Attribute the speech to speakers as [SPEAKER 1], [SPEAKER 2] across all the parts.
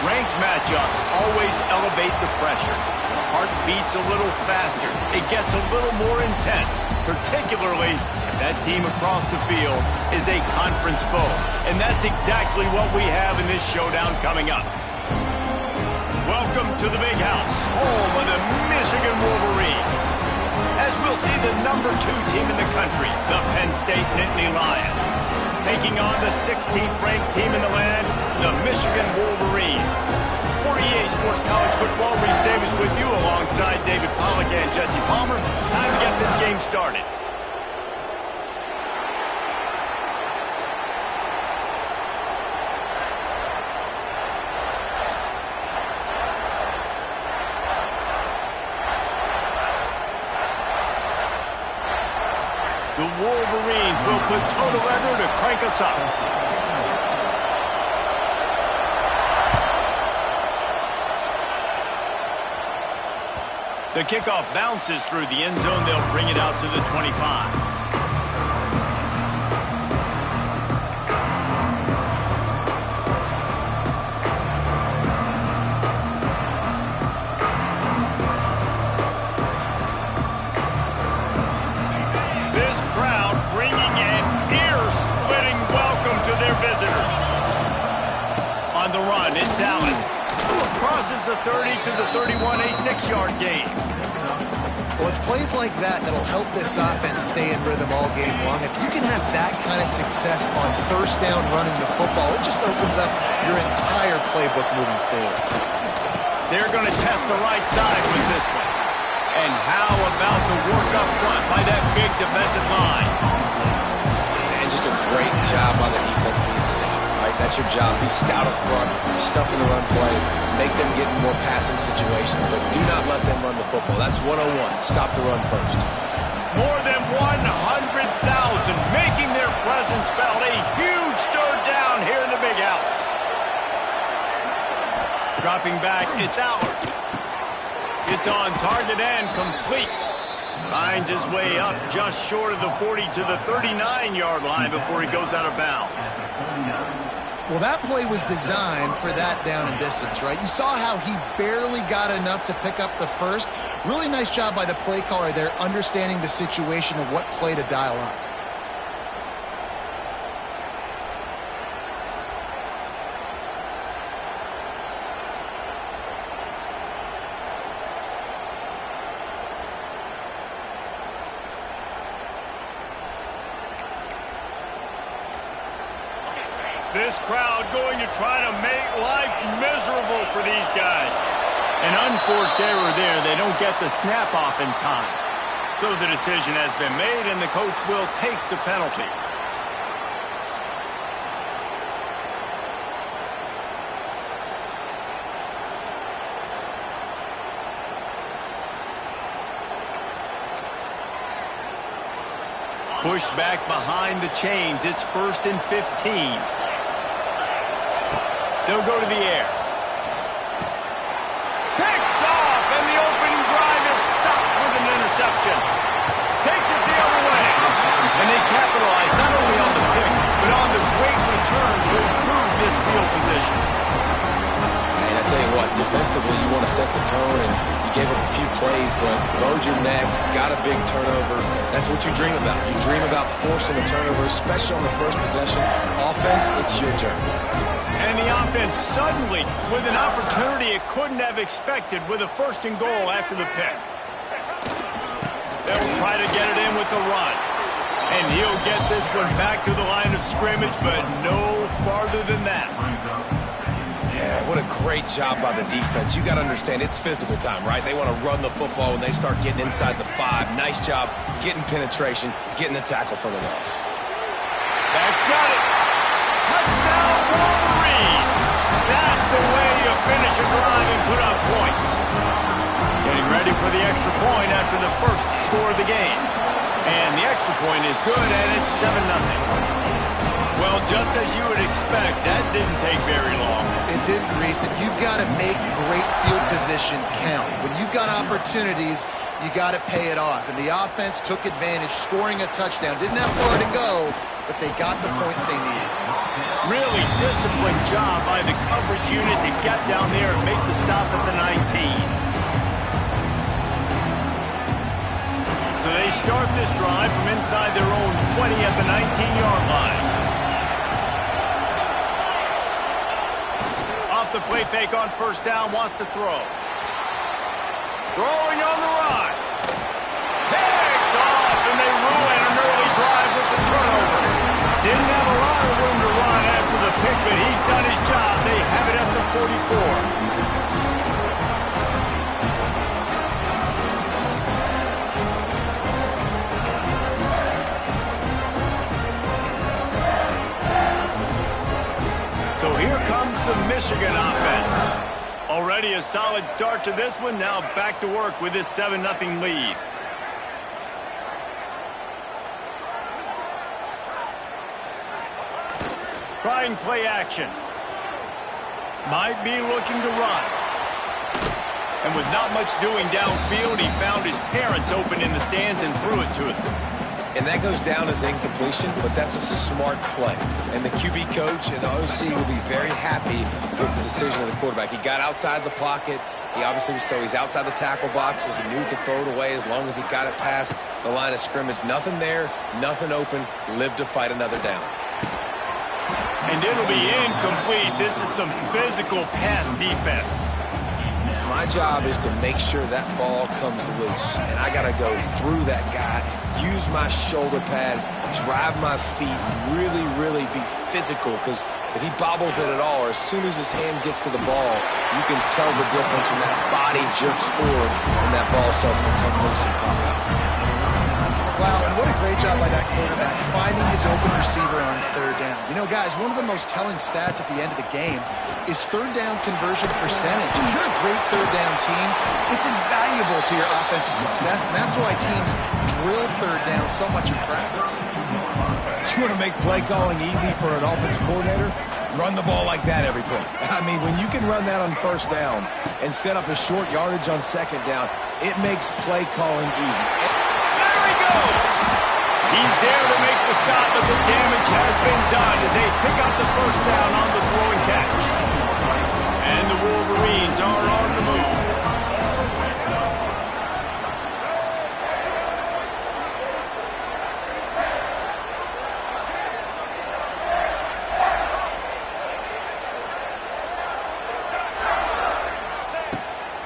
[SPEAKER 1] Ranked matchups always elevate the pressure. Heart beats a little faster. It gets a little more intense, particularly if that team across the field is a conference foe. And that's exactly what we have in this showdown coming up. Welcome to the Big House, home of the Michigan Wolverines. As we'll see the #2 team in the country, the Penn State Nittany Lions, taking on the 16th ranked team in the land, the Michigan Wolverines. For EA Sports College Football, Reese Davis with you alongside David Pollack and Jesse Palmer. Time to get this game started. The Wolverines will put total leather to crank us up. The kickoff bounces through the end zone. They'll bring it out to the 25. This crowd bringing an ear-splitting welcome to their visitors. On the run, it's Allen. Crosses the 30 to the 31, a 6-yard gain.
[SPEAKER 2] Well, it's plays like that that'll help this offense stay in rhythm all game long. If you can have that kind of success on first down running the football, it just opens up your entire playbook moving forward.
[SPEAKER 1] They're going to test the right side with this one. And how about the work up front by that big defensive line?
[SPEAKER 3] And just a great job by the defense being stout. Right? That's your job. Be stout up front, stuff in the run play, make them get in more passing situations, but do not let them run the football. That's 101. Stop the run first.
[SPEAKER 1] More than 100,000 making their presence felt. A huge third down here in the Big House. Dropping back, it's Allard. It's on target and complete. Finds his way up just short of the 40 to the 39-yard line before he goes out of bounds.
[SPEAKER 2] Well, that play was designed for that down and distance, right? You saw how he barely got enough to pick up the first. Really nice job by the play caller there, understanding the situation of what play to dial up.
[SPEAKER 1] This crowd going to try to make life miserable for these guys. An unforced error there. They don't get the snap off in time. So the decision has been made, and the coach will take the penalty. Pushed back behind the chains. It's 1st and 15. They'll go to the air. Picked off, and the opening drive is stopped with an interception. Takes it the other way. And they capitalize not only on the pick, but on the great return to improve this field position.
[SPEAKER 3] And I tell you what, defensively, you want to set the tone, and you gave up a few plays, but bowed your neck, got a big turnover. That's what you dream about. You dream about forcing a turnover, especially on the first possession. Offense, it's your turn.
[SPEAKER 1] And the offense suddenly with an opportunity it couldn't have expected with a 1st and goal after the pick. They'll try to get it in with the run. And he'll get this one back to the line of scrimmage, but no farther than that.
[SPEAKER 3] Yeah, what a great job by the defense. You got to understand, it's physical time, right? They want to run the football when they start getting inside the 5. Nice job getting penetration, getting the tackle for the loss.
[SPEAKER 1] That's got it. Touchdown, Wolverines. That's the way you finish a drive and put up points. Getting ready for the extra point after the first score of the game. And the extra point is good, and it's 7-0. Well, just as you would expect, that didn't take very long.
[SPEAKER 2] It didn't, Reese, and you've got to make great field position count. When you've got opportunities, you got to pay it off. And the offense took advantage, scoring a touchdown. Didn't have far to go, but they got the points they needed.
[SPEAKER 1] Really disciplined job by the coverage unit to get down there and make the stop at the 19. So they start this drive from inside their own 20 at the 19-yard line. Off the play fake on first down, wants to throw. Throwing on the run. Picked off, and they ruin an early drive with the turnover. Didn't have a lot of room to run after the pick, but he's done his job. They have it at the 44. So here comes the Michigan offense. Already a solid start to this one. Now back to work with this 7-0 lead. Trying play action. Might be looking to run. And with not much doing downfield, he found his parents open in the stands and threw it to them.
[SPEAKER 3] And that goes down as incompletion, but that's a smart play. And the QB coach and the OC will be very happy with the decision of the quarterback. He got outside the pocket. He obviously, so he's outside the tackle boxes. He knew he could throw it away as long as he got it past the line of scrimmage. Nothing there, nothing open. Lived to fight another down.
[SPEAKER 1] And it'll be incomplete. This is some physical pass defense.
[SPEAKER 3] My job is to make sure that ball comes loose. And I got to go through that guy, use my shoulder pad, drive my feet, really be physical. Because if he bobbles it at all, or as soon as his hand gets to the ball, you can tell the difference when that body jerks forward and that ball starts to come loose and pop out.
[SPEAKER 2] Wow, and what a great job by that quarterback, finding his open receiver on third down. You know, guys, one of the most telling stats at the end of the game is third down conversion percentage. If you're a great third down team, it's invaluable to your offensive success, and that's why teams drill third down so much in practice.
[SPEAKER 3] You want to make play calling easy for an offensive coordinator? Run the ball like that every play. I mean, when you can run that on first down and set up a short yardage on second down, it makes play calling easy.
[SPEAKER 1] He's there to make the stop, but the damage has been done as they pick up the first down on the throw and catch. And the Wolverines are on the move.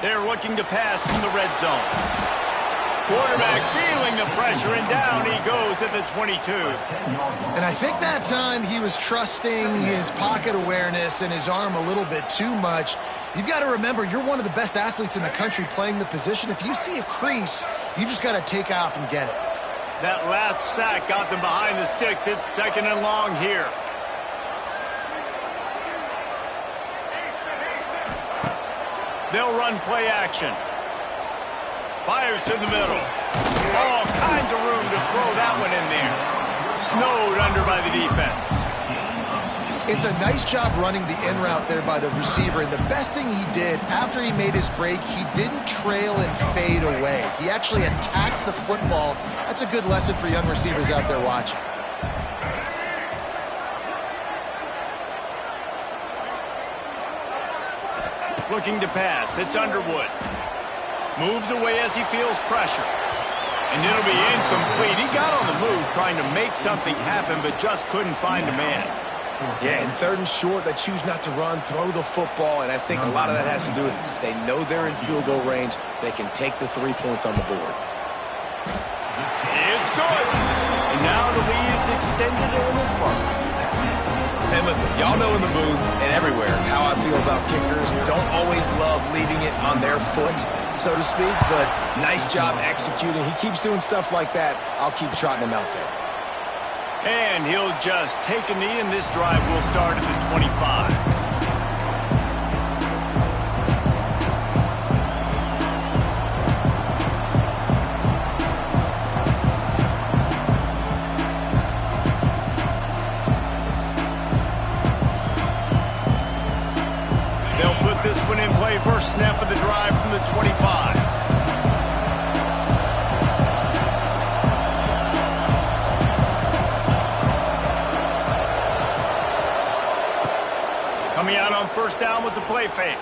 [SPEAKER 1] They're looking to pass from the red zone. Quarterback feeling the pressure, and down he goes at the 22.
[SPEAKER 2] And I think that time he was trusting his pocket awareness and his arm a little bit too much. You've got to remember, you're one of the best athletes in the country playing the position. If you see a crease, you just got to take off and get it.
[SPEAKER 1] That last sack got them behind the sticks. It's 2nd and long here. They'll run play action. Fires to the middle. All kinds of room to throw that one in there. Snowed under by the defense.
[SPEAKER 2] It's a nice job running the in route there by the receiver. And the best thing he did after he made his break, he didn't trail and fade away. He actually attacked the football. That's a good lesson for young receivers out there watching.
[SPEAKER 1] Looking to pass. It's Underwood. Moves away as he feels pressure. And it'll be incomplete. He got on the move trying to make something happen, but just couldn't find a man.
[SPEAKER 3] Yeah, and 3rd and short, they choose not to run, throw the football, and I think a lot of that has to do with they know they're in field goal range. They can take the 3 points on the board.
[SPEAKER 1] It's good. And now the lead is extended a little further.
[SPEAKER 3] And listen, y'all know in the booth and everywhere how I feel about kickers. Don't always love leaving it on their foot, so to speak, but nice job executing. He keeps doing stuff like that. I'll keep trotting him out there.
[SPEAKER 1] And he'll just take a knee, and this drive will start at the 25. This one in play, first snap of the drive from the 25. Coming out on first down with the play fake.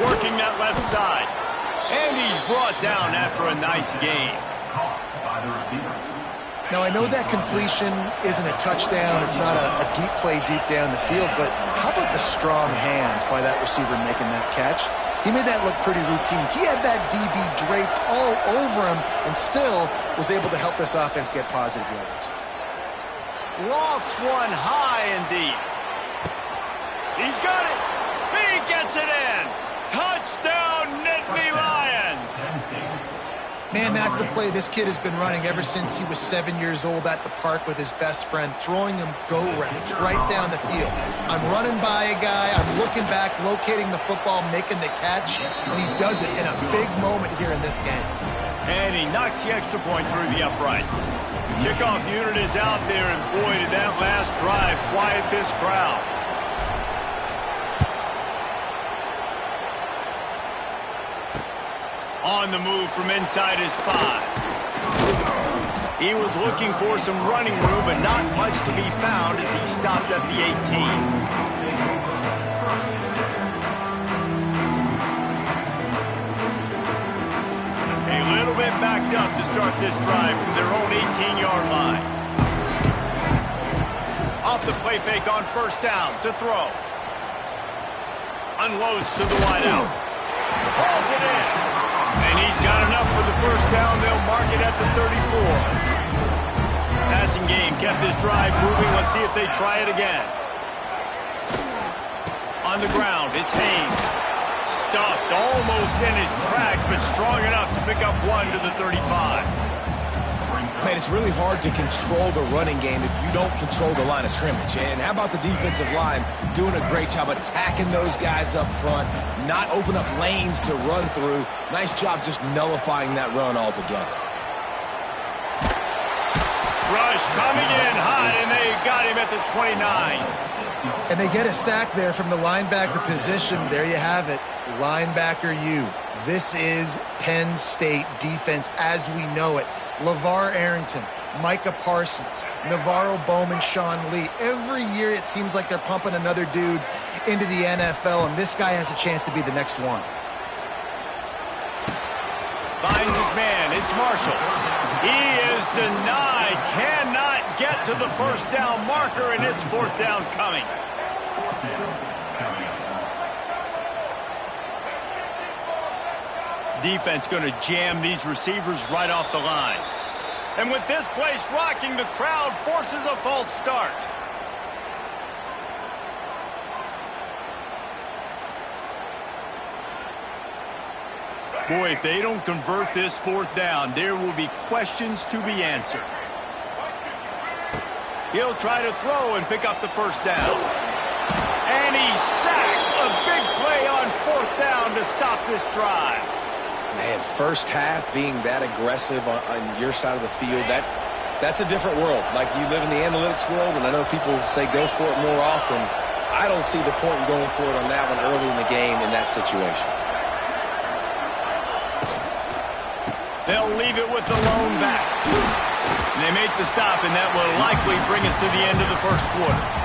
[SPEAKER 1] Working that left side. And he's brought down after a nice gain.
[SPEAKER 2] Now, I know that completion isn't a touchdown. It's not a deep play deep down the field, but how about the strong hands by that receiver making that catch? He made that look pretty routine. He had that DB draped all over him and still was able to help this offense get positive yards.
[SPEAKER 1] Lofts one high and deep. He's got it. He gets it in. Touchdown, Nittany Lions.
[SPEAKER 2] Man, that's a play this kid has been running ever since he was 7 years old at the park with his best friend, throwing him go routes right down the field. I'm running by a guy, I'm looking back, locating the football, making the catch, and he does it in a big moment here in this game.
[SPEAKER 1] And he knocks the extra point through the uprights. The kickoff unit is out there, and boy, did that last drive quiet this crowd. On the move from inside his 5. He was looking for some running room, but not much to be found as he stopped at the 18. A little bit backed up to start this drive from their own 18-yard line. Off the play fake on first down to throw. Unloads to the wideout. Hauls it in. And he's got enough for the first down. They'll mark it at the 34. Passing game kept this drive moving. Let's see if they try it again. On the ground, it's Haynes. Stuffed almost in his tracks, but strong enough to pick up one to the 35.
[SPEAKER 3] Man, it's really hard to control the running game if you don't control the line of scrimmage. And how about the defensive line doing a great job attacking those guys up front, not open up lanes to run through. Nice job just nullifying that run altogether.
[SPEAKER 1] Rush coming in hot, and they got him at the 29.
[SPEAKER 2] And they get a sack there from the linebacker position. There you have it. Linebacker U. This is Penn State defense as we know it. LeVar Arrington, Micah Parsons, Navarro Bowman, Sean Lee. Every year it seems like they're pumping another dude into the NFL, and this guy has a chance to be the next one.
[SPEAKER 1] Finds his man. It's Marshall. He is denied. Cannot get to the first down marker, and it's fourth down coming. Defense going to jam these receivers right off the line. And with this place rocking, the crowd forces a false start. Boy, if they don't convert this fourth down, there will be questions to be answered. He'll try to throw and pick up the first down. And he's sacked. A big play on fourth down to stop this drive.
[SPEAKER 3] Man, first half being that aggressive on your side of the field, that's a different world. Like, you live in the analytics world, and I know people say go for it more often. I don't see the point in going for it on that one early in the game in that situation.
[SPEAKER 1] They'll leave it with the lone back. And they make the stop, and that will likely bring us to the end of the first quarter.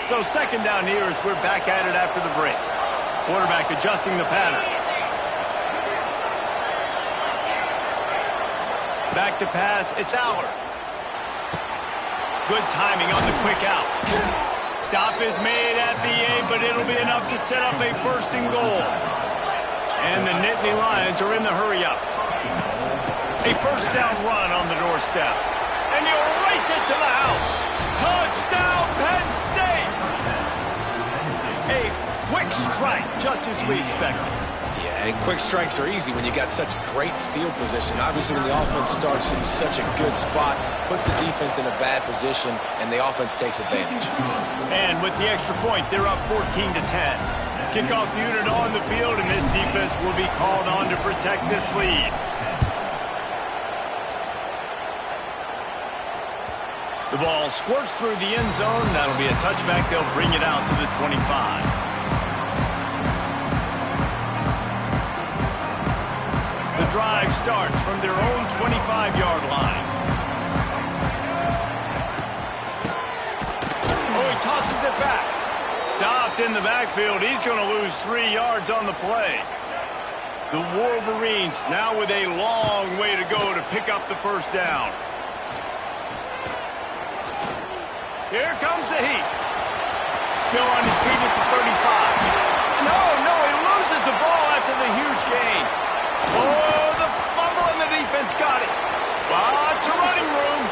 [SPEAKER 1] So second down here as we're back at it after the break. Quarterback adjusting the pattern. Back to pass, it's Allard. Good timing on the quick out. Stop is made at the 8, but it'll be enough to set up a first and goal. And the Nittany Lions are in the hurry up. A first down run on the doorstep. And he'll race it to the house. Touchdown, Penn State! A quick strike, just as we expected.
[SPEAKER 3] Yeah, and quick strikes are easy when you got such great field position. Obviously, when the offense starts in such a good spot, puts the defense in a bad position, and the offense takes advantage.
[SPEAKER 1] And with the extra point, they're up 14-10. Kickoff unit on the field, and this defense will be called on to protect this lead. The ball squirts through the end zone. That'll be a touchback. They'll bring it out to the 25. The drive starts from their own 25-yard line. Oh, he tosses it back. Stopped in the backfield. He's going to lose 3 yards on the play. The Wolverines now with a long way to go to pick up the first down. Here comes the heat. Still on his feet at the 35. No, he loses the ball after the huge gain. Oh, the fumble and the defense got it. Lots of running room.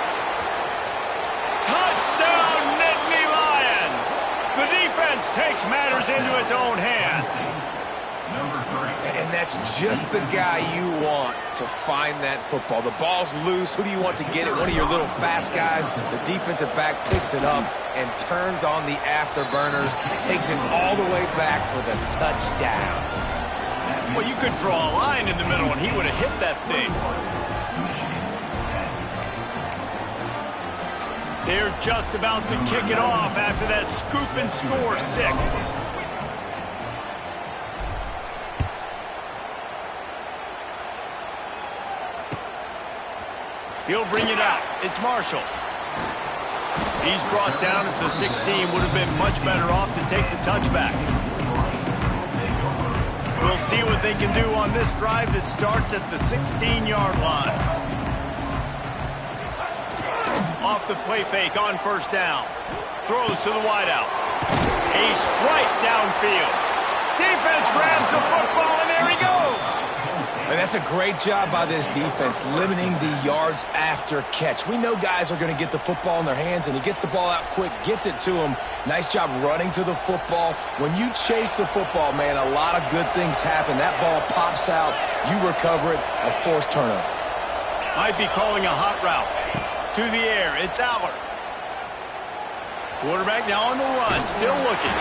[SPEAKER 1] Touchdown, Nittany Lions. The defense takes matters into its own hands.
[SPEAKER 3] And that's just the guy you want to find that football. The ball's loose. Who do you want to get it? One of your little fast guys. The defensive back picks it up and turns on the afterburners, takes it all the way back for the touchdown.
[SPEAKER 1] Well, you could draw a line in the middle, and he would have hit that thing. They're just about to kick it off after that scoop and score 6. He'll bring it out. It's Marshall. He's brought down at the 16. Would have been much better off to take the touchback. We'll see what they can do on this drive that starts at the 16-yard line. Off the play fake on first down. Throws to the wideout. A strike downfield. Defense grabs the football, and there he goes.
[SPEAKER 3] And that's a great job by this defense, limiting the yards after catch. We know guys are going to get the football in their hands, and he gets the ball out quick, gets it to him. Nice job running to the football. When you chase the football, man, a lot of good things happen. That ball pops out, you recover it, a forced turnover.
[SPEAKER 1] Might be calling a hot route. To the air, it's Allard. Quarterback now on the run, still looking.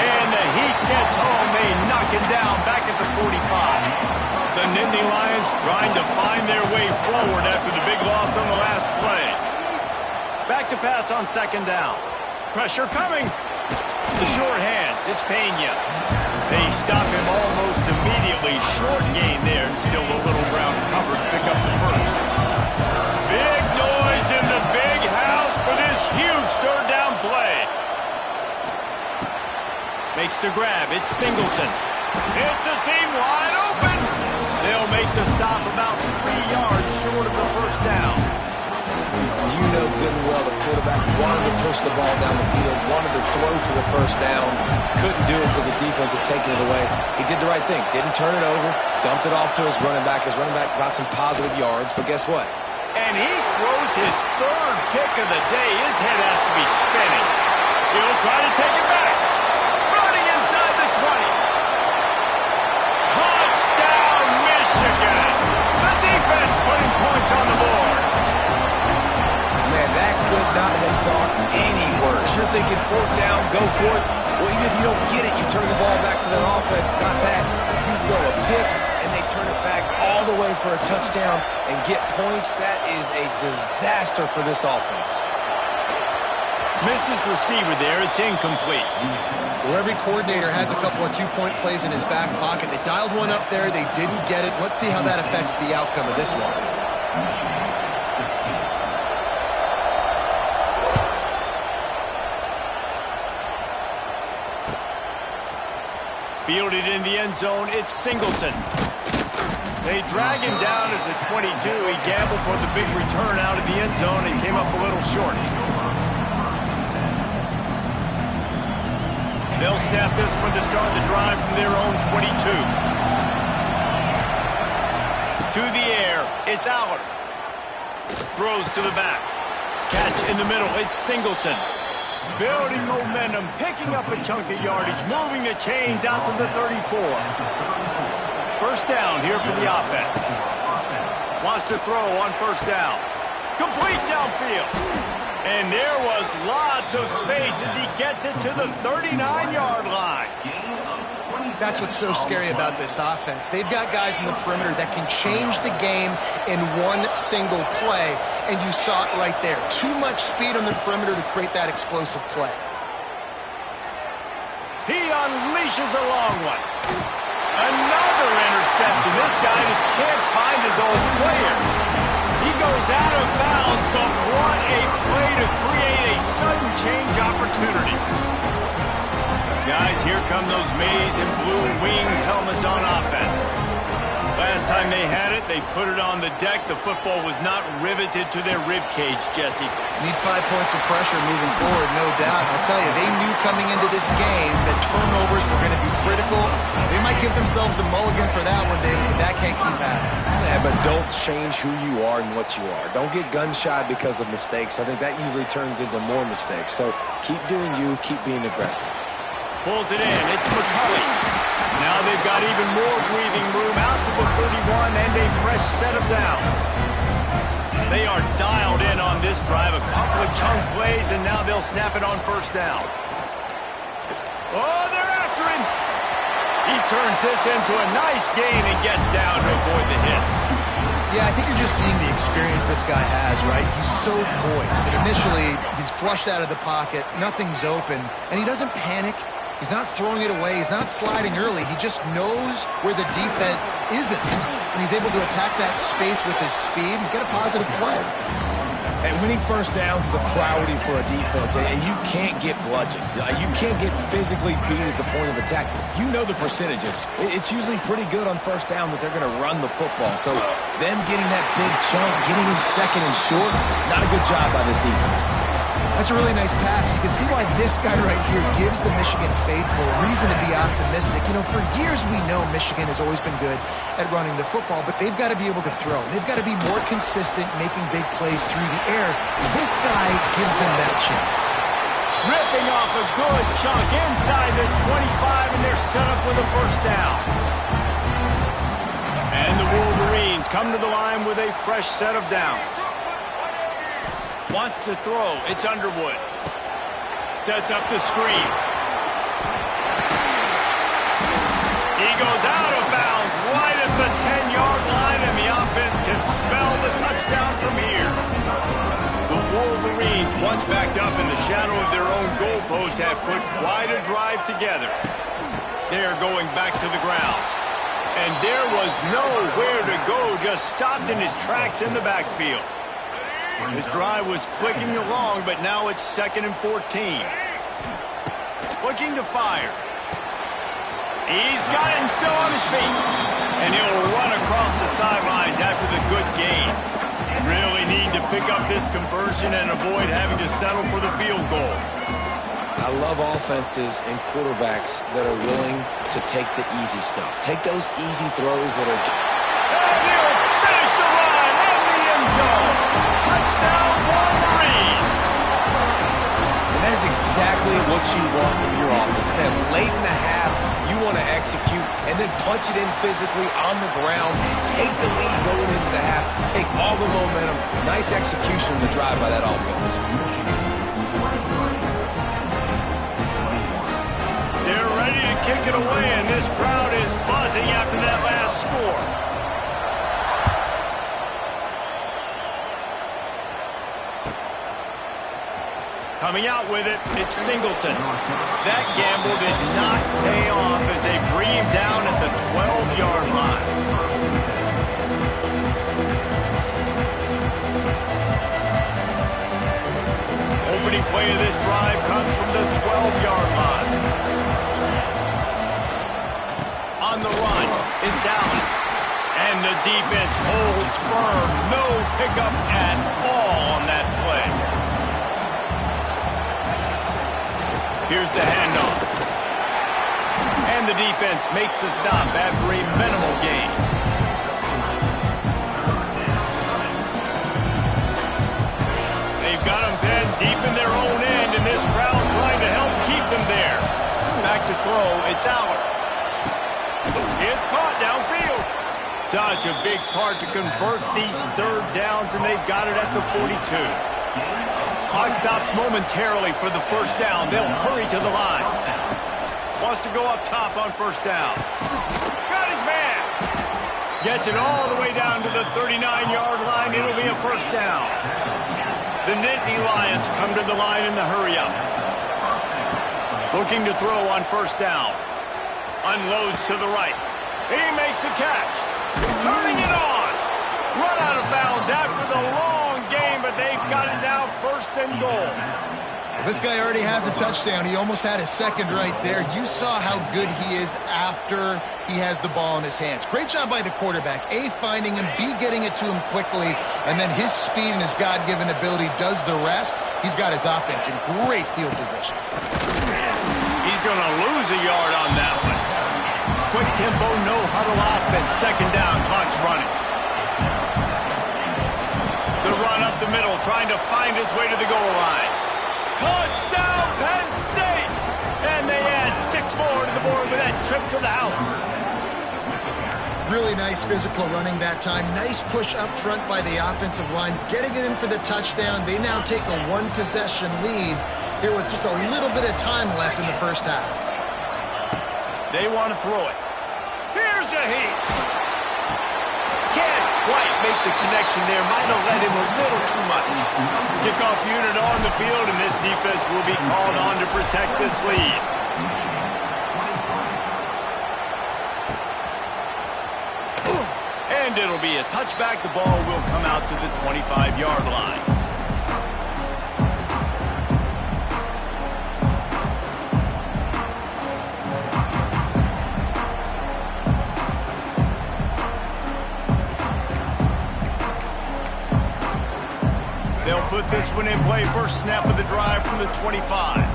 [SPEAKER 1] And the Heat gets home. They knock him down back at the 45. The Nittany Lions trying to find their way forward after the big loss on the last play. Back to pass on second down. Pressure coming. The short hands. It's Pena. They stop him almost immediately. Short gain there, and still a little ground cover to pick up the first. Big noise in the big house for this huge third down play. Makes the grab. It's Singleton. It's a seam wide open. They'll make the stop about 3 yards short of the first down.
[SPEAKER 3] You know good and well the quarterback wanted to push the ball down the field, wanted to throw for the first down, couldn't do it because the defense had taken it away. He did the right thing, didn't turn it over, dumped it off to his running back. His running back got some positive yards, but guess what?
[SPEAKER 1] And he throws his third pick of the day. His head has to be spinning. He'll try to take it back. Running inside the 20. Touchdown, Michigan. The defense putting points on the board.
[SPEAKER 3] Man, that could not have gone any worse. You're thinking fourth down, go for it. Well, even if you don't get it, you turn the ball back to their offense. Not that. You throw a pick, and they turn it back all the way for a touchdown and get points. That is a disaster for this offense.
[SPEAKER 1] Missed his receiver there. It's incomplete.
[SPEAKER 2] Well, every coordinator has a couple of two-point plays in his back pocket. They dialed one up there. They didn't get it. Let's see how that affects the outcome of this one.
[SPEAKER 1] Fielded in the end zone, it's Singleton. They drag him down at the 22. He gambled for the big return out of the end zone and came up a little short. They'll snap this one to start the drive from their own 22. To the air, it's Allard. Throws to the back. Catch in the middle, it's Singleton. Building momentum, picking up a chunk of yardage, moving the chains out to the 34. First down here for the offense. Wants to throw on first down. Complete downfield. And there was lots of space as he gets it to the 39-yard line.
[SPEAKER 2] That's what's so scary about this offense. They've got guys in the perimeter that can change the game in one single play, and you saw it right there. Too much speed on the perimeter to create that explosive play.
[SPEAKER 1] He unleashes a long one. Another interception. This guy just can't find his own players. He goes out of bounds, but what a play to create a sudden change opportunity. Guys, here come those maize and blue wing helmets on offense. Last time they had it, they put it on the deck. The football was not riveted to their rib cage, Jesse.
[SPEAKER 2] Need 5 points of pressure moving forward, no doubt. I'll tell you, they knew coming into this game that turnovers were going to be critical. They might give themselves a mulligan for that one, David, but that can't keep happening.
[SPEAKER 3] Yeah, but don't change who you are and what you are. Don't get gun-shy because of mistakes. I think that usually turns into more mistakes. So keep doing you, keep being aggressive.
[SPEAKER 1] Pulls it in. It's McCulley. Now they've got even more breathing room out to the 31 and a fresh set of downs. They are dialed in on this drive. A couple of chunk plays, and now they'll snap it on first down. Oh, they're after him. He turns this into a nice gain and gets down to avoid the hit.
[SPEAKER 2] Yeah, I think you're just seeing the experience this guy has, right? He's so poised that initially he's flushed out of the pocket, nothing's open, and he doesn't panic. He's not throwing it away. He's not sliding early. He just knows where the defense isn't, and he's able to attack that space with his speed and get a positive play.
[SPEAKER 3] And winning first downs is a priority for a defense, and you can't get bludgeoned. You can't get physically beat at the point of attack. You know the percentages. It's usually pretty good on first down that they're going to run the football. So them getting that big chunk, getting in second and short, not a good job by this defense.
[SPEAKER 2] That's a really nice pass. You can see why this guy right here gives the Michigan faithful reason to be optimistic. You know, for years we know Michigan has always been good at running the football, but they've got to be able to throw. They've got to be more consistent making big plays through the air. This guy gives them that chance.
[SPEAKER 1] Ripping off a good chunk inside the 25, and they're set up with a first down. And the Wolverines come to the line with a fresh set of downs. Wants to throw. It's Underwood. Sets up the screen. He goes out of bounds right at the 10-yard line, and the offense can smell the touchdown from here. The Wolverines, once backed up in the shadow of their own goalpost, have put quite a drive together. They are going back to the ground. And there was nowhere to go, just stopped in his tracks in the backfield. His drive was clicking along, but now it's 2nd and 14. Looking to fire. He's got it and still on his feet. And he'll run across the sidelines after the good gain. Really need to pick up this conversion and avoid having to settle for the field goal.
[SPEAKER 3] I love offenses and quarterbacks that are willing to take the easy stuff. Take those easy throws that are...
[SPEAKER 1] And he'll finish the run in the end zone. Touchdown, Wolverines!
[SPEAKER 3] And that is exactly what you want from your offense. Man, late in the half, you want to execute and then punch it in physically on the ground. Take the lead going into the half. Take all the momentum. Nice execution on the drive by that offense.
[SPEAKER 1] They're ready to kick it away, and this crowd is buzzing after that last score. Coming out with it, it's Singleton. That gamble did not pay off as they breathe down at the 12-yard line. Opening play of this drive comes from the 12-yard line. On the run, it's Allen. And the defense holds firm. No pickup at all on that play. Here's the handoff. And the defense makes the stop after a minimal gain. They've got them pinned deep in their own end, and this crowd trying to help keep them there. Back to throw, it's Allen. It's caught downfield. Such a big part to convert these third downs, and they've got it at the 42. Clock stops momentarily for the first down. They'll hurry to the line. Wants to go up top on first down. Got his man. Gets it all the way down to the 39-yard line. It'll be a first down. The Nittany Lions come to the line in the hurry-up. Looking to throw on first down. Unloads to the right. He makes a catch. Turning it on. Run out of bounds after the long game, but they've got it now first and goal.
[SPEAKER 2] This guy already has a touchdown. He almost had his second right there. You saw how good he is after he has the ball in his hands. Great job by the quarterback. A, finding him, B, getting it to him quickly, and then his speed and his God-given ability does the rest. He's got his offense in great field position.
[SPEAKER 1] He's going to lose a yard on that one. Quick tempo, no huddle offense. Second down, clock's running. The run up the middle, trying to find his way to the goal line. Touchdown, Penn State! And they add 6 more to the board with that trip to the house.
[SPEAKER 2] Really nice physical running that time. Nice push up front by the offensive line. Getting it in for the touchdown. They now take a one-possession lead here with just a little bit of time left in the first half.
[SPEAKER 1] They want to throw it. Here's a heat. Can't quite make the connection there. Might have led him a little too much. Kickoff unit on the field, and this defense will be called on to protect this lead. And it'll be a touchback. The ball will come out to the 25-yard line. They'll put this one in play. First snap of the drive from the 25.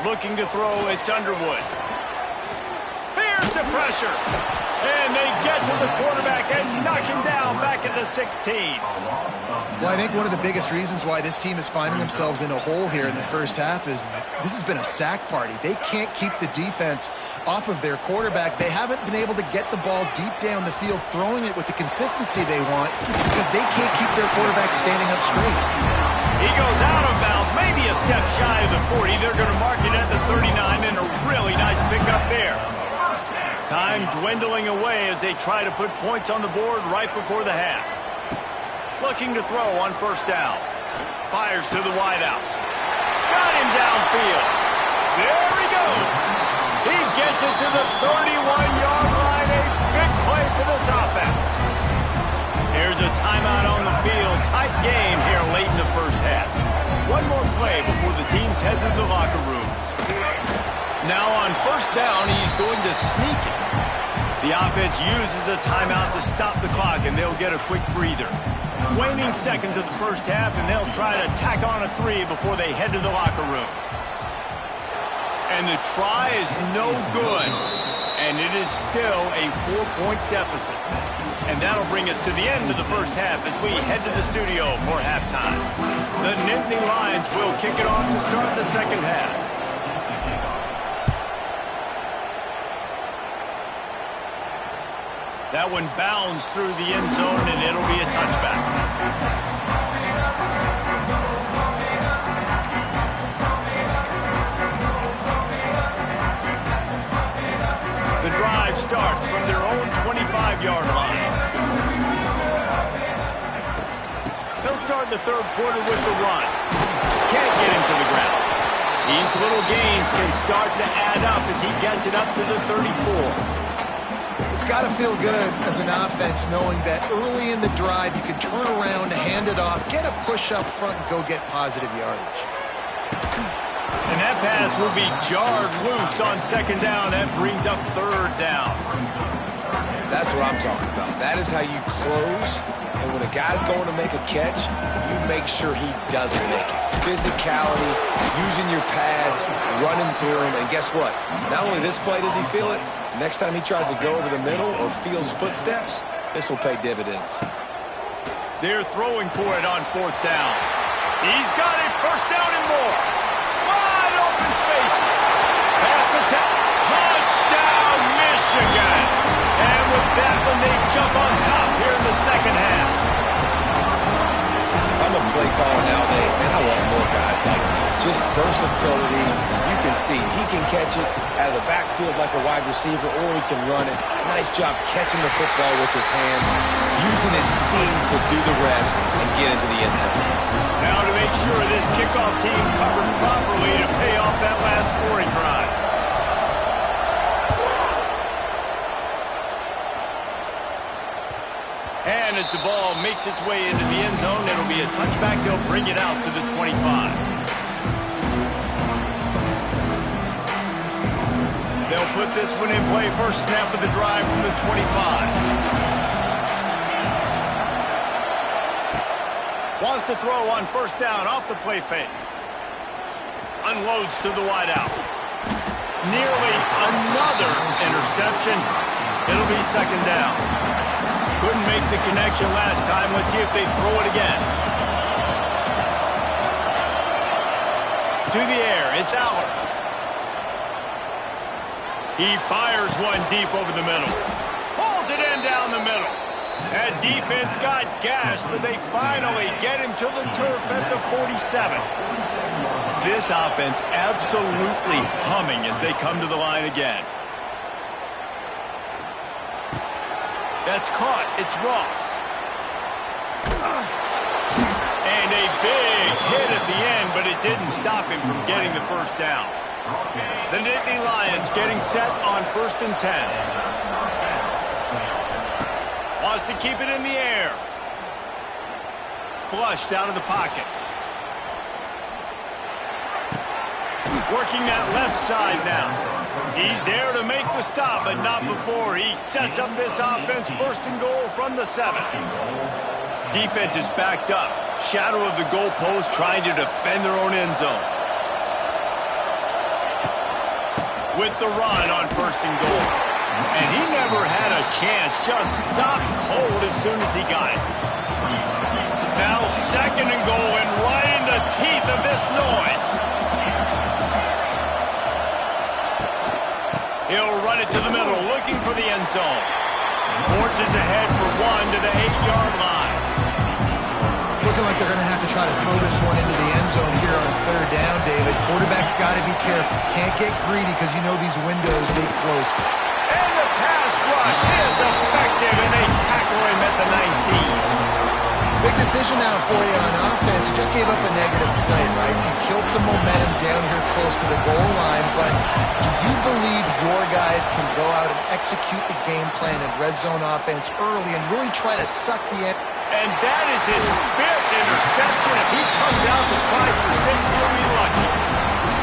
[SPEAKER 1] Looking to throw, it's Underwood. Here's the pressure. And they get to the quarterback and knock him down back at the 16.
[SPEAKER 2] Well, I think one of the biggest reasons why this team is finding themselves in a hole here in the first half is this has been a sack party. They can't keep the defense off of their quarterback. They haven't been able to get the ball deep down the field, throwing it with the consistency they want because they can't keep their quarterback standing up straight.
[SPEAKER 1] He goes out of bounds, maybe a step shy of the 40. They're going to mark it at the 39, and a really nice pickup there. Time dwindling away as they try to put points on the board right before the half. Looking to throw on first down. Fires to the wideout. Got him downfield. There he goes. He gets it to the 31-yard line. A big play for this offense. Here's a timeout on the field. Tight game here late in the first half. One more play before the teams head to the locker rooms. Now on first down, he's going to sneak it. The offense uses a timeout to stop the clock, and they'll get a quick breather. Waning seconds of the first half, and they'll try to tack on a 3 before they head to the locker room. And the try is no good, and it is still a 4-point deficit. And that'll bring us to the end of the first half as we head to the studio for halftime. The Nittany Lions will kick it off to start the second half. That one bounds through the end zone, and it'll be a touchback. The drive starts from their own 25-yard line. They'll start the third quarter with the run. Can't get him to the ground. These little gains can start to add up as he gets it up to the 34.
[SPEAKER 2] It's got to feel good as an offense knowing that early in the drive you can turn around, hand it off, get a push up front, and go get positive yardage.
[SPEAKER 1] And that pass will be jarred loose on second down. That brings up third down.
[SPEAKER 3] That's what I'm talking about. That is how you close. And when a guy's going to make a catch, you make sure he doesn't make it. Physicality, using your pads, running through him. And guess what? Not only this play does he feel it, next time he tries to go over the middle or feels footsteps, this will pay dividends.
[SPEAKER 1] They're throwing for it on fourth down. He's got it, first down and more. Wide open spaces. Pass the touchdown, Michigan. And with that one, they jump on top here in the second half.
[SPEAKER 3] If I'm a play caller nowadays, man, I want more guys like just versatility. You can see he can catch it out of the backfield like a wide receiver, or he can run it. Nice job catching the football with his hands, using his speed to do the rest and get into the end zone.
[SPEAKER 1] Now to make sure this kickoff team covers properly to pay off that last scoring drive. And as the ball makes its way into the end zone, it'll be a touchback. They'll bring it out to the 25. They'll put this one in play. First snap of the drive from the 25. Wants to throw on first down off the play fake. Unloads to the wideout. Nearly another interception. It'll be second down. Couldn't make the connection last time. Let's see if they throw it again. To the air. It's Aller. He fires one deep over the middle. Pulls it in down the middle. That defense got gashed, but they finally get him to the turf at the 47. This offense absolutely humming as they come to the line again. That's caught. It's Ross. And a big hit at the end, but it didn't stop him from getting the first down. The Nittany Lions getting set on 1st and 10. Wants to keep it in the air. Flushed out of the pocket. Working that left side now. He's there to make the stop, but not before he sets up this offense. 1st and goal from the 7. Defense is backed up. Shadow of the goalpost, trying to defend their own end zone. With the run on 1st and goal. And he never had a chance. Just stopped cold as soon as he got it. Now 2nd and goal, and right in the teeth of this noise. He'll run it to the middle, looking for the end zone. Forges ahead for one to the 8-yard line.
[SPEAKER 2] It's looking like they're going to have to try to throw this one into the end zone here on 3rd down, David. Quarterback's got to be careful. Can't get greedy because you know these windows, they close.
[SPEAKER 1] And the pass rush is effective, and they tackle him at the 19.
[SPEAKER 2] Big decision now for you on offense. You just gave up a negative play, right? You've killed some momentum down here close to the goal line, but do you believe your guys can go out and execute the game plan in red zone offense early and really try to suck the end?
[SPEAKER 1] And that is his 5th interception. If he comes out to try for 6, he'll be lucky.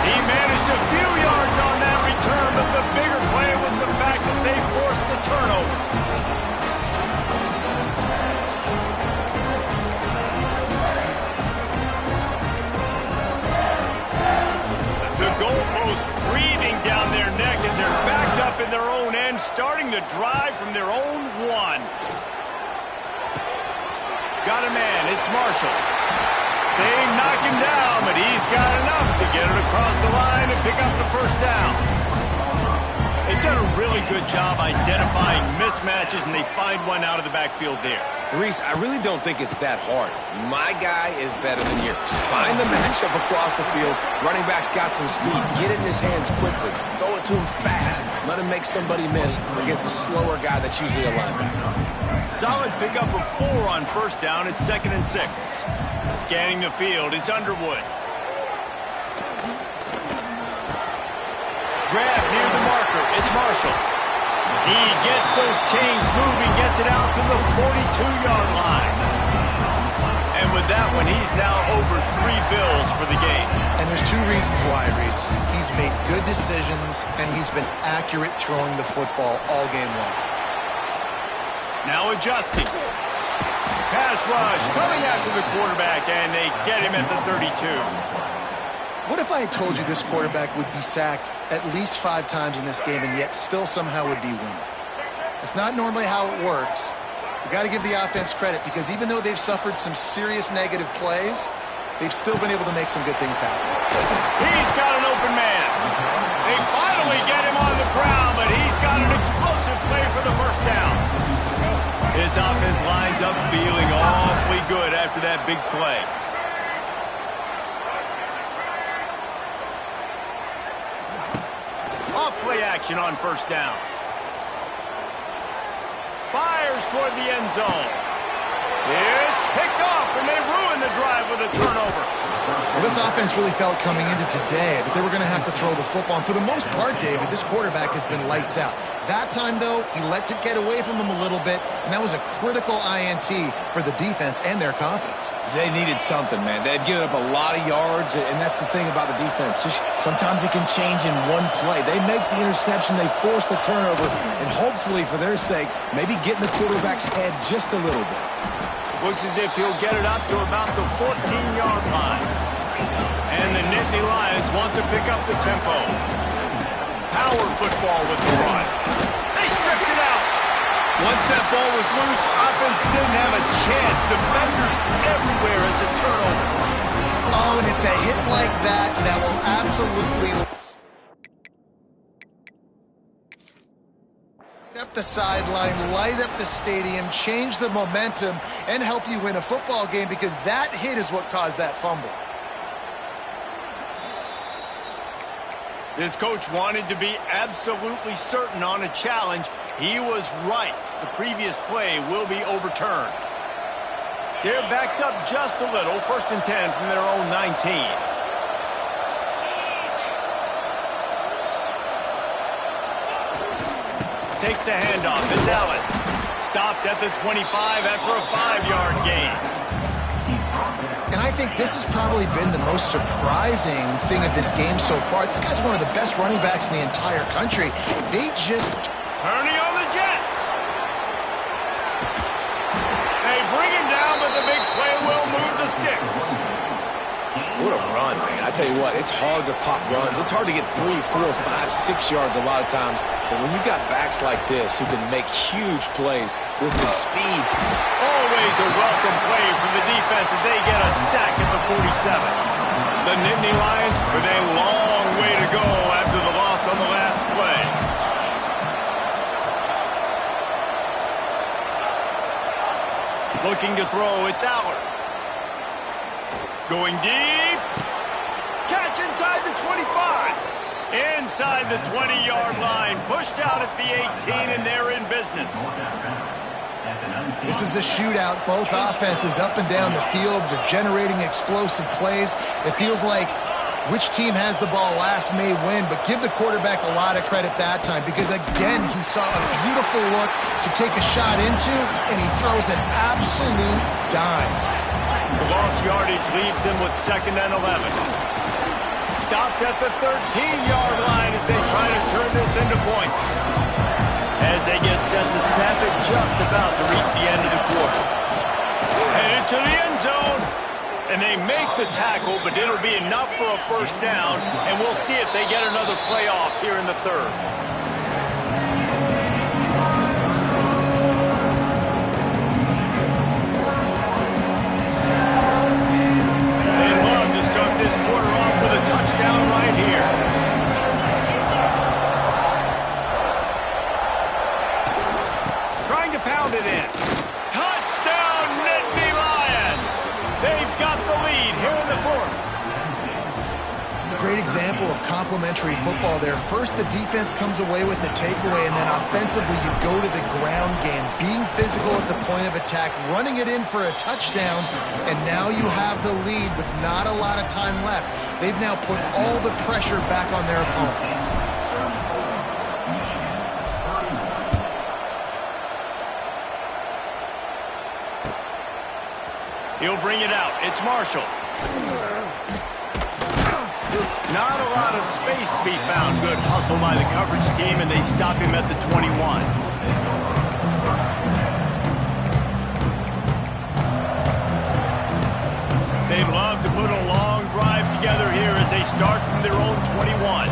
[SPEAKER 1] He managed a few yards on that return, but the bigger play was the fact that they forced the turnover. The goalpost breathing down their neck as they're backed up in their own end, starting to drive from their own 1. Got a man. It's Marshall. They knock him down, but he's got enough to get it across the line and pick up the first down. They've done a really good job identifying mismatches, and they find one out of the backfield there.
[SPEAKER 3] Reese, I really don't think it's that hard. My guy is better than yours. Find the matchup across the field. Running back's got some speed. Get it in his hands quickly. Throw it to him fast. Let him make somebody miss against a slower guy that's usually a linebacker.
[SPEAKER 1] Solid pickup of 4 on 1st down. It's 2nd and 6. Scanning the field, it's Underwood. Grab near the marker. It's Marshall. He gets those chains moving, gets it out to the 42-yard line. And with that one, he's now over 3 bills for the game.
[SPEAKER 2] And there's 2 reasons why, Reese. He's made good decisions, and he's been accurate throwing the football all game long.
[SPEAKER 1] Now adjusting. Pass rush coming after the quarterback, and they get him at the 32.
[SPEAKER 2] What if I had told you this quarterback would be sacked at least 5 times in this game and yet still somehow would be winning? It's not normally how it works. We've got to give the offense credit because even though they've suffered some serious negative plays, they've still been able to make some good things happen.
[SPEAKER 1] He's got an open man. They finally get him on the ground, but he's got an explosive play for the first down. His offense lines up feeling awfully good after that big play. action on first down. Fires toward the end zone. It's picked off, and they ruin the drive with a turnover.
[SPEAKER 2] Well, this offense really felt coming into today that they were going to have to throw the football. And for the most part, David, this quarterback has been lights out. That time, though, he lets it get away from him a little bit, and that was a critical INT for the defense and their confidence.
[SPEAKER 3] They needed something, man. They've given up a lot of yards, and that's the thing about the defense. Just sometimes it can change in one play. They make the interception, they force the turnover, and hopefully, for their sake, maybe get in the quarterback's head just a little bit.
[SPEAKER 1] Looks as if he'll get it up to about the 14-yard line. And the Nittany Lions want to pick up the tempo. Power football with the run. They stripped it out. Once that ball was loose, offense didn't have a chance. Defenders everywhere as a turnover.
[SPEAKER 2] Oh, and it's a hit like that that will absolutely up the sideline, light up the stadium, change the momentum, and help you win a football game, because that hit is what caused that fumble.
[SPEAKER 1] This coach wanted to be absolutely certain on a challenge. He was right. The previous play will be overturned. They're backed up just a little. 1st and 10 from their own 19. Takes the handoff. It's Allen. Stopped at the 25 after a 5-yard gain.
[SPEAKER 2] And I think this has probably been the most surprising thing of this game so far. This guy's one of the best running backs in the entire country. They just...
[SPEAKER 1] Turning on the Jets. They bring him down, but the big play will move the sticks.
[SPEAKER 3] What a run, man. I tell you what, it's hard to pop runs. It's hard to get 3, 4, 5, 6 yards a lot of times. But when you've got backs like this who can make huge plays with the speed.
[SPEAKER 1] Always a welcome play from the defense as they get a sack at the 47. The Nittany Lions with a long way to go after the loss on the last play. Looking to throw, it's Allen. Going deep. Catch inside the 25. Inside the 20-yard line. Pushed out at the 18, and they're in business.
[SPEAKER 2] This is a shootout. Both offenses up and down the field. They're generating explosive plays. It feels like which team has the ball last may win, but give the quarterback a lot of credit that time, because, again, he saw a beautiful look to take a shot into, and he throws an absolute dime.
[SPEAKER 1] The lost yardage leaves them with 2nd and 11. Stopped at the 13-yard line as they try to turn this into points. As they get set to snap it, just about to reach the end of the quarter. Headed to the end zone. And they make the tackle, but it'll be enough for a 1st down. And we'll see if they get another playoff here in the 3rd. They'd love to start this quarter off with a touchdown right here. Trying to pound it in. Touchdown, Nittany Lions! They've got the lead here in the 4th.
[SPEAKER 2] Great example of complementary football there. First, the defense comes away with the takeaway, and then offensively, you go to the ground game, being physical at the point of attack, running it in for a touchdown, and now you have the lead with not a lot of time left. They've now put all the pressure back on their opponent.
[SPEAKER 1] He'll bring it out. It's Marshall. Not a lot of space to be found. Good hustle by the coverage team, and they stop him at the 21. They'd love to put a long drive together here as they start from their own 21.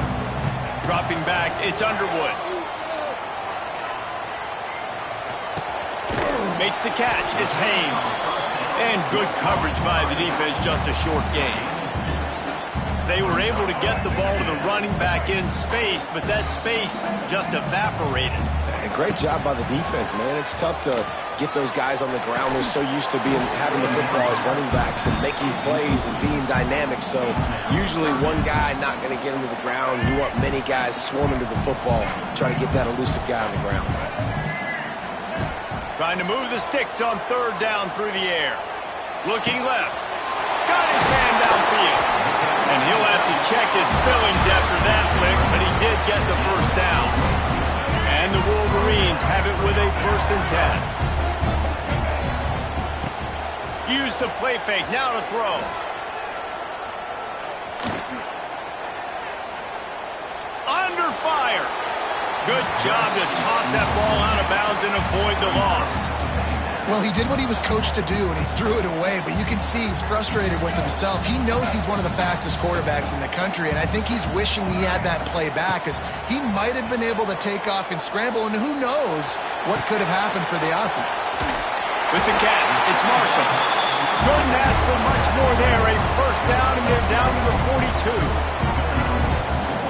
[SPEAKER 1] Dropping back, it's Underwood. Makes the catch. It's Haynes. And good coverage by the defense, just a short gain. They were able to get the ball to the running back in space, but that space just evaporated.
[SPEAKER 3] And great job by the defense, man. It's tough to get those guys on the ground. They're so used to having the football as running backs and making plays and being dynamic. So usually one guy not going to get him to the ground. You want many guys swarming to the football, try to get that elusive guy on the ground.
[SPEAKER 1] Trying to move the sticks on third down through the air. Looking left. Got his man downfield. And he'll have to check his fillings after that lick, but he did get the first down. And the Wolverines have it with a 1st and 10. Use the play fake, now to throw. Under fire. Good job to toss that ball out of bounds and avoid the loss.
[SPEAKER 2] Well, he did what he was coached to do, and he threw it away, but you can see he's frustrated with himself. He knows he's one of the fastest quarterbacks in the country, and I think he's wishing he had that play back, because he might have been able to take off and scramble, and who knows what could have happened for the offense.
[SPEAKER 1] With the catch, it's Marshall. Couldn't ask for much more there. A 1st down, and they're down to the 42.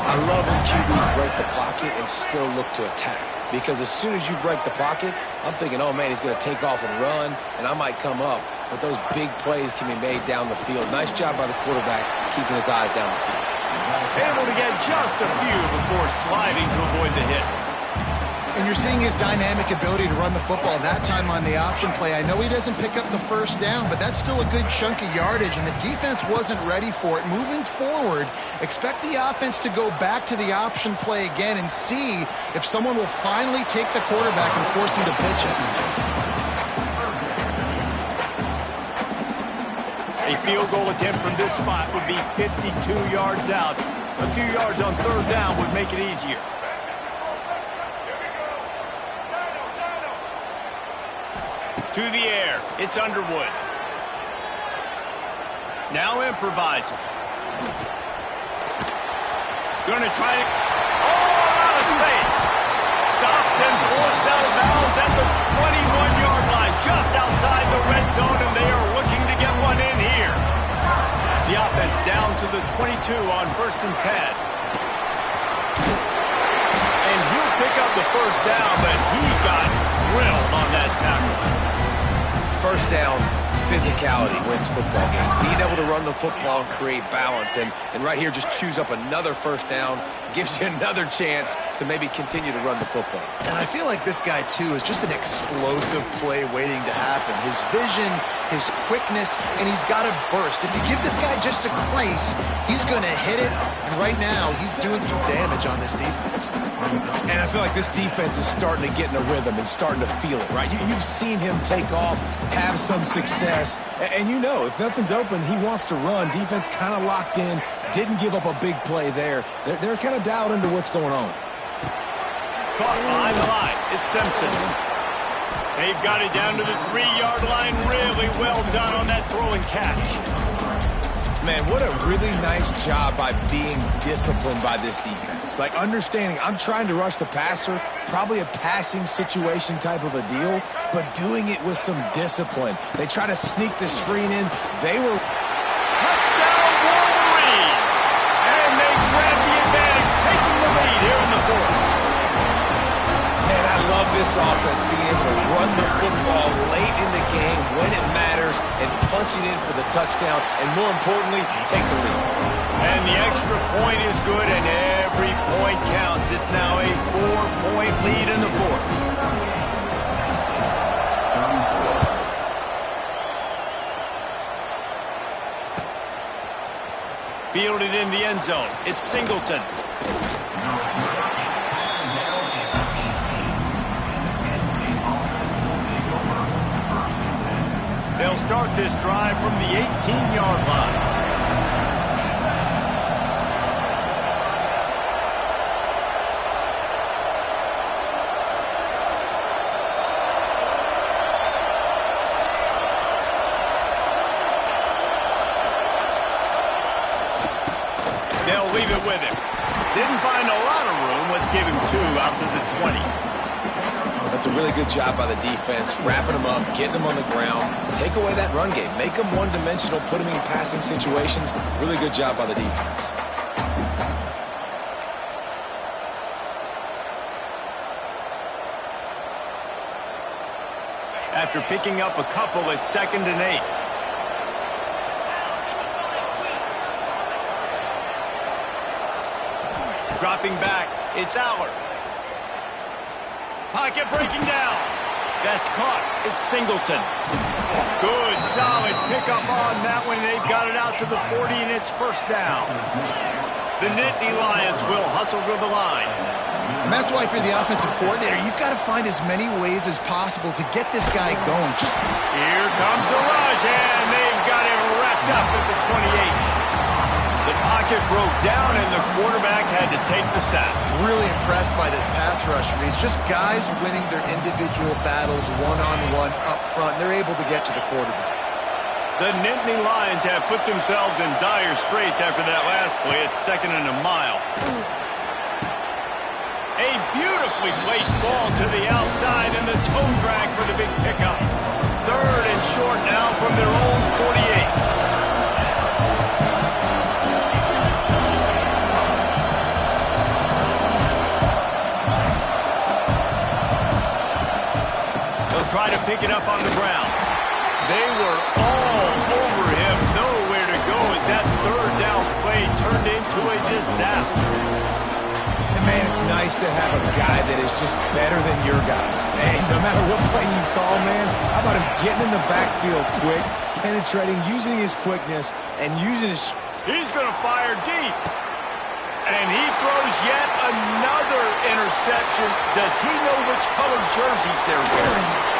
[SPEAKER 3] I love when QBs break the pocket and still look to attack. Because as soon as you break the pocket, I'm thinking, oh, man, he's going to take off and run, and I might come up. But those big plays can be made down the field. Nice job by the quarterback keeping his eyes down the field.
[SPEAKER 1] Able to get just a few before sliding to avoid the hits.
[SPEAKER 2] And you're seeing his dynamic ability to run the football that time on the option play. I know he doesn't pick up the 1st down, but that's still a good chunk of yardage, and the defense wasn't ready for it. Moving forward, expect the offense to go back to the option play again and see if someone will finally take the quarterback and force him to pitch it.
[SPEAKER 1] A field goal attempt from this spot would be 52 yards out. A few yards on 3rd down would make it easier. To the air, it's Underwood. Now improvising. Gonna try to... Oh, out of space. Stopped and forced out of bounds at the 21-yard line, just outside the red zone, and they are looking to get one in here. The offense down to the 22 on 1st and 10. And he'll pick up the 1st down, but he got drilled on that tackle.
[SPEAKER 3] 1st down, physicality wins football games. Being able to run the football and create balance. And right here, just choose up another 1st down. Gives you another chance to maybe continue to run the football.
[SPEAKER 2] And I feel like this guy, too, is just an explosive play waiting to happen. His vision, his quickness, and he's got a burst. If you give this guy just a crease, he's going to hit it. And right now, he's doing some damage on this defense.
[SPEAKER 3] And I feel like this defense is starting to get in a rhythm and starting to feel it, right? You've seen him take off, have some success, and you know if nothing's open, he wants to run. Defense kind of locked in, didn't give up a big play there. They're kind of dialed into what's going on.
[SPEAKER 1] Caught behind the line. It's Simpson. They've got it down to the 3-yard line. Really well done on that throw and catch.
[SPEAKER 3] Man, what a really nice job by being disciplined by this defense. Like understanding I'm trying to rush the passer, probably a passing situation type of a deal, but doing it with some discipline. They try to sneak the screen in. They were...
[SPEAKER 1] Touchdown Wolverines! And they grab the advantage, taking the lead here in the 4th.
[SPEAKER 3] Man, I love this offense being able to run the football late in the game when it matters and punch it in for the touchdown, and more importantly, take the lead.
[SPEAKER 1] And the extra point is good, and every point counts. It's now a 4-point lead in the 4th. Fielded in the end zone. It's Singleton. They'll start this drive from the 18-yard line. They'll leave it with him. Didn't find a lot of room. Let's give him 2 out to the 20.
[SPEAKER 3] That's a really good job by the defense, wrapping them up, getting them on the ground, take away that run game, make them one-dimensional, put them in passing situations. Really good job by the defense.
[SPEAKER 1] After picking up a couple, it's 2nd and 8. Dropping back, it's Aller. Pocket breaking down. That's caught. It's Singleton. Good, solid pickup on that one. They've got it out to the 40, and it's 1st down. The Nittany Lions will hustle to the line.
[SPEAKER 2] And that's why, if you're the offensive coordinator, you've got to find as many ways as possible to get this guy going.
[SPEAKER 1] Here comes the rush, and they've got him wrapped up at the 28. The pocket broke down, and the quarterback had to take the sack.
[SPEAKER 2] Really impressed by this pass rush, Reese. Just guys winning their individual battles one-on-one up front. They're able to get to the quarterback.
[SPEAKER 1] The Nittany Lions have put themselves in dire straits after that last play. It's 2nd and a mile. A beautifully placed ball to the outside, and the toe drag for the big pickup. 3rd and short now from their own 48. Try to pick it up on the ground. They were all over him. Nowhere to go as that 3rd down play turned into a disaster.
[SPEAKER 3] And man, it's nice to have a guy that is just better than your guys. Hey, no matter what play you call, man, how about him getting in the backfield quick, penetrating, using his quickness, and using his...
[SPEAKER 1] He's going to fire deep. And he throws yet another interception. Does he know which colored jerseys they're wearing?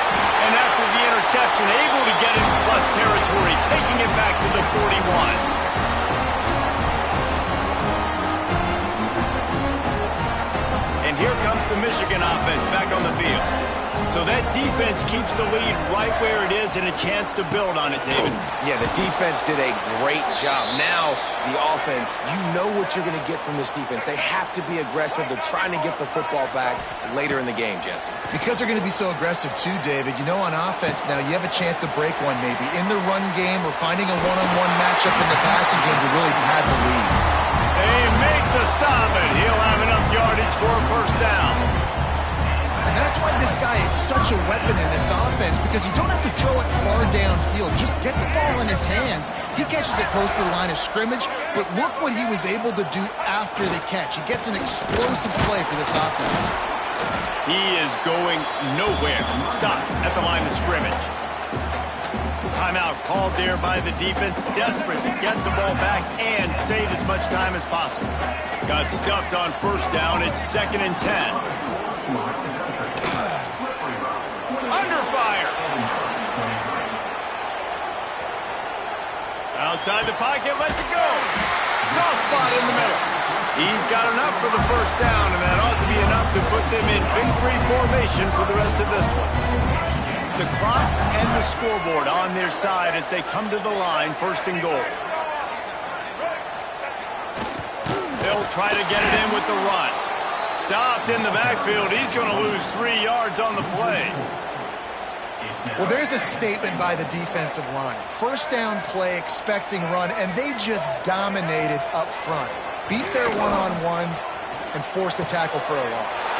[SPEAKER 1] And after the interception, able to get in plus territory, taking it back to the 41. And here comes the Michigan offense back on the field. So that defense keeps the lead right where it is and a chance to build on it, David.
[SPEAKER 3] Yeah, the defense did a great job. Now, the offense, you know what you're going to get from this defense. They have to be aggressive. They're trying to get the football back later in the game, Jesse.
[SPEAKER 2] Because they're going to be so aggressive too, David. You know, on offense now, you have a chance to break one maybe. In the run game or finding a one-on-one matchup in the passing game to really pad the lead.
[SPEAKER 1] They make the stop, and he'll have enough yardage for a 1st down.
[SPEAKER 2] And that's why this guy is such a weapon in this offense, because you don't have to throw it far downfield. Just get the ball in his hands. He catches it close to the line of scrimmage, but look what he was able to do after the catch. He gets an explosive play for this offense.
[SPEAKER 1] He is going nowhere. Stop at the line of scrimmage. Timeout called there by the defense, desperate to get the ball back and save as much time as possible. Got stuffed on 1st down. It's 2nd and 10. Under fire. Outside the pocket, lets it go. Soft spot in the middle. He's got enough for the 1st down, and that ought to be enough to put them in victory formation for the rest of this one. The clock and the scoreboard on their side as they come to the line, 1st and goal. They'll try to get it in with the run. Stopped in the backfield. He's going to lose 3 yards on the play.
[SPEAKER 2] Well, there's a statement by the defensive line. 1st down play, expecting run, and they just dominated up front. Beat their one-on-ones and forced a tackle for a loss.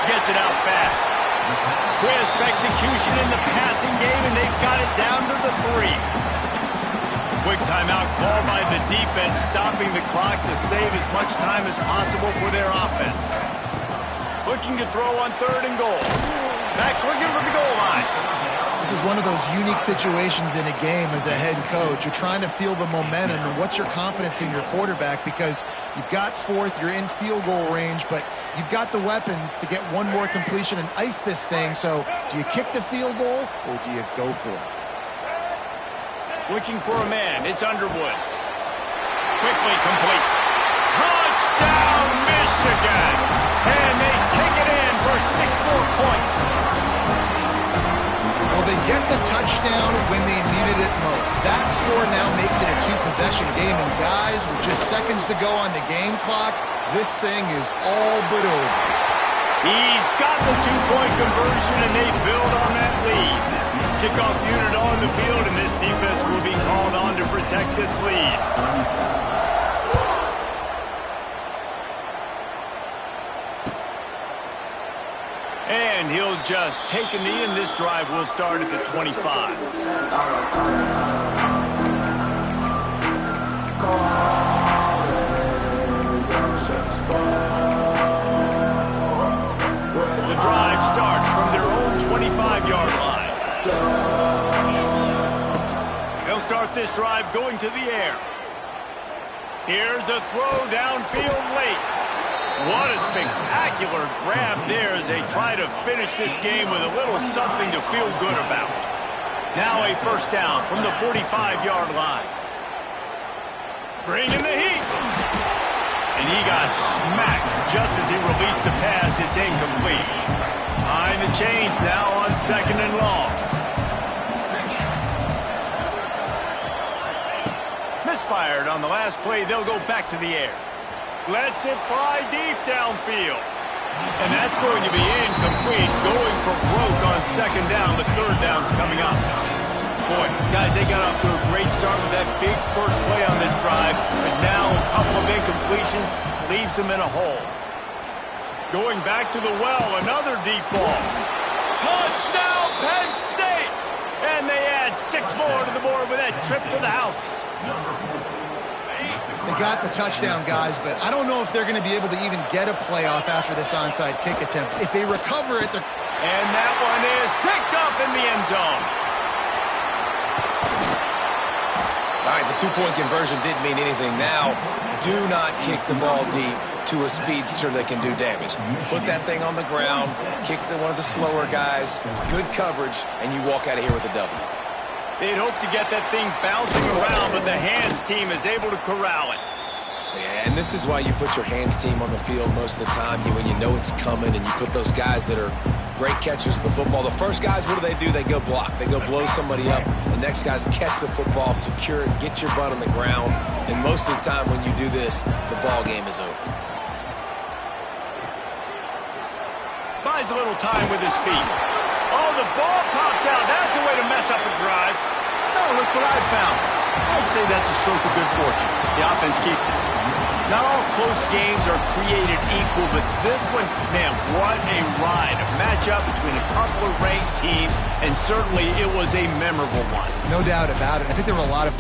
[SPEAKER 1] Gets it out fast. Crisp execution in the passing game, and they've got it down to the 3. Quick timeout called by the defense, stopping the clock to save as much time as possible for their offense. Looking to throw on 3rd and goal. Backs looking for the goal line.
[SPEAKER 2] This is one of those unique situations in a game as a head coach. You're trying to feel the momentum, and what's your confidence in your quarterback, because you've got 4th, you're in field goal range, but you've got the weapons to get one more completion and ice this thing. So do you kick the field goal or do you go for it?
[SPEAKER 1] Looking for a man. It's Underwood. Quickly complete. Touchdown, Michigan! And they take it in for 6 more points.
[SPEAKER 2] Well, they get the touchdown when they needed it most. That score now makes it a 2-possession game. And guys, with just seconds to go on the game clock, this thing is all but over.
[SPEAKER 1] He's got the two-point conversion, and they build on that lead. Kickoff unit on the field, and this defense will be called on to protect this lead. And he'll just take a knee, and this drive will start at the 25. The drive starts from their own 25-yard line. They'll start this drive going to the air. Here's a throw downfield late. What a spectacular grab there as they try to finish this game with a little something to feel good about. Now a first down from the 45-yard line. Bringing the heat. And he got smacked just as he released the pass. It's incomplete. Behind the chains now on second and long. Misfired on the last play. They'll go back to the air. Lets it fly deep downfield. And that's going to be incomplete. Going for broke on second down. The third down's coming up. Boy, guys, they got off to a great start with that big first play on this drive. But now a couple of incompletions leaves them in a hole. Going back to the well, another deep ball. Touchdown, Penn State! And they add 6 more to the board with that trip to the house.
[SPEAKER 2] They got the touchdown, guys, but I don't know if they're going to be able to even get a playoff after this onside kick attempt. If they recover it, they're...
[SPEAKER 1] And that one is picked up in the end zone.
[SPEAKER 3] All right, the two-point conversion didn't mean anything. Now, do not kick the ball deep to a speedster that can do damage. Put that thing on the ground, kick to one of the slower guys, good coverage, and you walk out of here with a W.
[SPEAKER 1] They'd hope to get that thing bouncing around, but the hands team is able to corral it.
[SPEAKER 3] Yeah, and this is why you put your hands team on the field most of the time when you know it's coming, and you put those guys that are great catchers of the football. The first guys, what do? They go block. They go blow somebody up. The next guys catch the football, secure it, get your butt on the ground. And most of the time when you do this, the ball game is over.
[SPEAKER 1] Buys a little time with his feet. Oh, the ball popped out. That's a way to mess up a drive. Oh, look what I found. I'd say that's a stroke of good fortune. The offense keeps it. Not all close games are created equal, but this one, man, what a ride. A matchup between a couple of ranked teams, and certainly it was a memorable one.
[SPEAKER 2] No doubt about it. I think there were a lot of